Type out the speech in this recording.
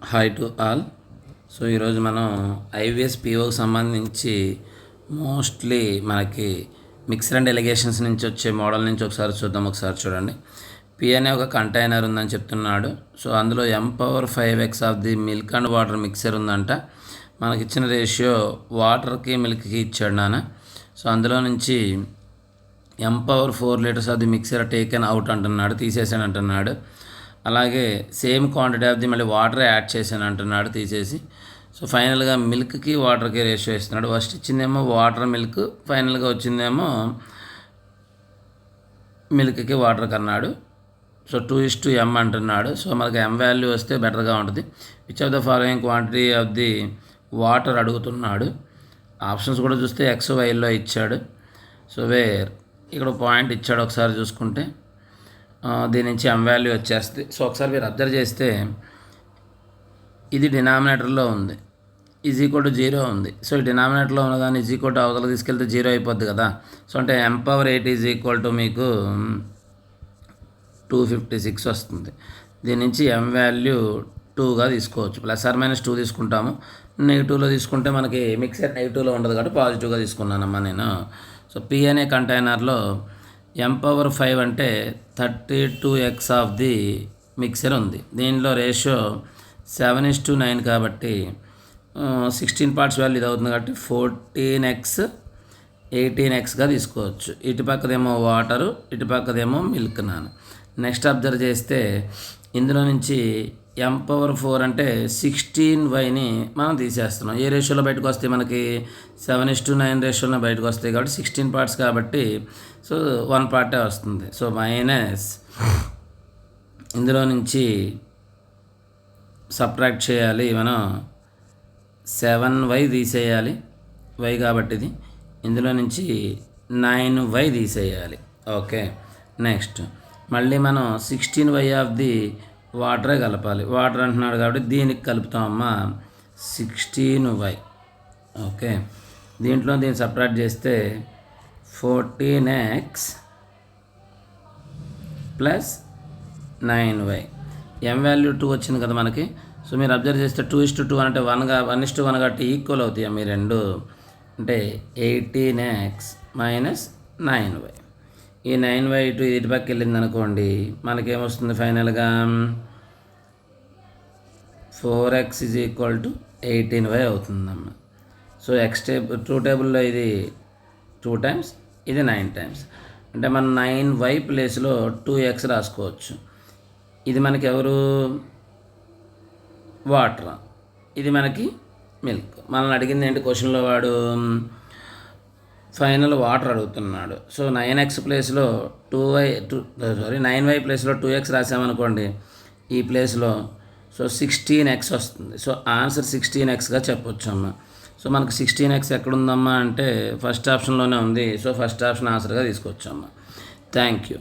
Hi to all. So ఈరోజు మనం IVS పిఓకి సంబంధించి మోస్ట్లీ మనకి మిక్సర్ అండ్ ఎలిగేషన్స్ నుంచి వచ్చే మోడల్ నుంచి ఒకసారి చూద్దాం. ఒకసారి చూడండి. పి అనే ఒక కంటైనర్ ఉందని చెప్తున్నాడు. సో అందులో M⁴ of the milk and water mixer ఉందంట. మనకి ఇచ్చిన రేషియో వాటర్కి మిల్క్కి ఇచ్చాడు నాన్న. సో అందులో నుంచి M⁴ litres of the mixer taken out అంటున్నాడు, తీసేసాను అంటున్నాడు. అలాగే సేమ్ క్వాంటిటీ ఆఫ్ ది మళ్ళీ వాటర్ యాడ్ చేశాను అంటున్నాడు, తీసేసి. సో ఫైనల్గా మిల్క్కి వాటర్కి రేషియో ఇస్తున్నాడు. ఫస్ట్ ఇచ్చిందేమో వాటర్ మిల్క్, ఫైనల్గా వచ్చిందేమో మిల్క్కి వాటర్కి అన్నాడు. సో 2:m అంటున్నాడు. సో మనకి M వాల్యూ వస్తే బెటర్గా ఉంటుంది. Which of the following quantity of the water అడుగుతున్నాడు. ఆప్షన్స్ కూడా చూస్తే XYలో ఇచ్చాడు. సో ఇక్కడ పాయింట్ ఇచ్చాడు, ఒకసారి చూసుకుంటే దీని నుంచి M వాల్యూ వచ్చేస్తుంది. సో ఒకసారి మీరు అబ్జర్వ్ చేస్తే ఇది డినామినేటర్లో ఉంది, =0 ఉంది. సో ఈ డినామినేటర్లో ఉన్నదాన్ని = అవతల తీసుకెళ్తే 0 అయిపోద్ది కదా. సో అంటే M⁴ మీకు 256 వస్తుంది. దీని నుంచి M వాల్యూ 2గా తీసుకోవచ్చు. +or-2 తీసుకుంటాము. నెగిటివ్లో తీసుకుంటే మనకి మిక్సర్ నెగిటివ్లో ఉండదు కాబట్టి పాజిటివ్గా తీసుకున్నానమ్మా నేను. సో P అనే కంటైనర్లో M⁴ అంటే 32x ఆఫ్ ది మిక్సర్ ఉంది. దీనిలో రేషియో 7:9 కాబట్టి 16 పార్ట్స్ వాల్యూ ఇది అవుతుంది కాబట్టి 14x 18xగా తీసుకోవచ్చు. ఇటు పక్కదేమో వాటరు, ఇటు పక్కదేమో మిల్క్ నాన్న. నెక్స్ట్ అబ్జర్వ్ చేస్తే ఇందులో నుంచి M⁴ అంటే 16yని మనం తీసేస్తున్నాం. ఏ రేషియోలో బయటకు వస్తాయి మనకి 7:9 రేషియోలో బయటకు వస్తాయి కాబట్టి 16 పార్ట్స్ కాబట్టి సో 1 పార్టే వస్తుంది. సో మైనస్ ఇందులో నుంచి సబ్ట్రాక్ట్ చేయాలి మనం, 7y తీసేయాలి, y కాబట్టి ఇది. ఇందులో నుంచి 9y తీసేయాలి. ఓకే, నెక్స్ట్ మళ్ళీ మనం 16y ఆఫ్ ది వాటరే కలపాలి. వాటర్ అంటున్నాడు కాబట్టి దీనికి కలుపుతామమ్మా 16y. ఓకే, దీంట్లో దీన్ని సపరేట్ చేస్తే 14x plus 9y. M value 2 వచ్చింది కదా మనకి. సో మీరు అబ్జర్వ్ చేస్తే 2:2 అంటే 1:1 కాబట్టి ఈక్వల్ అవుతాయి మీ రెండు. అంటే 18x మైనస్ 9y. ఈ 9y ఇటు పక్కకి వెళ్ళింది అనుకోండి, మనకేమొస్తుంది ఫైనల్గా 4x = 18y అవుతుందమ్మ. సో ట్రూ టేబుల్లో ఇది 2 టైమ్స్, ఇది 9 టైమ్స్. అంటే మనం 9y ప్లేస్లో 2x రాసుకోవచ్చు. ఇది మనకి ఎవరు వాటర్, ఇది మనకి మిల్క్. మనల్ని అడిగింది ఏంటి క్వశ్చన్లో, వాడు ఫైనల్ వాటర్ అడుగుతున్నాడు. సో 9x ప్లేస్లో 9y ప్లేస్లో 2x రాసామనుకోండి ఈ ప్లేస్లో. సో 16x వస్తుంది. సో ఆన్సర్ 16xగా చెప్పొచ్చు అమ్మ. సో మనకు 16x ఎక్కడుందమ్మా అంటే ఫస్ట్ ఆప్షన్లోనే ఉంది. సో ఫస్ట్ ఆప్షన్ ఆన్సర్గా తీసుకొచ్చమ్మా. Thank you.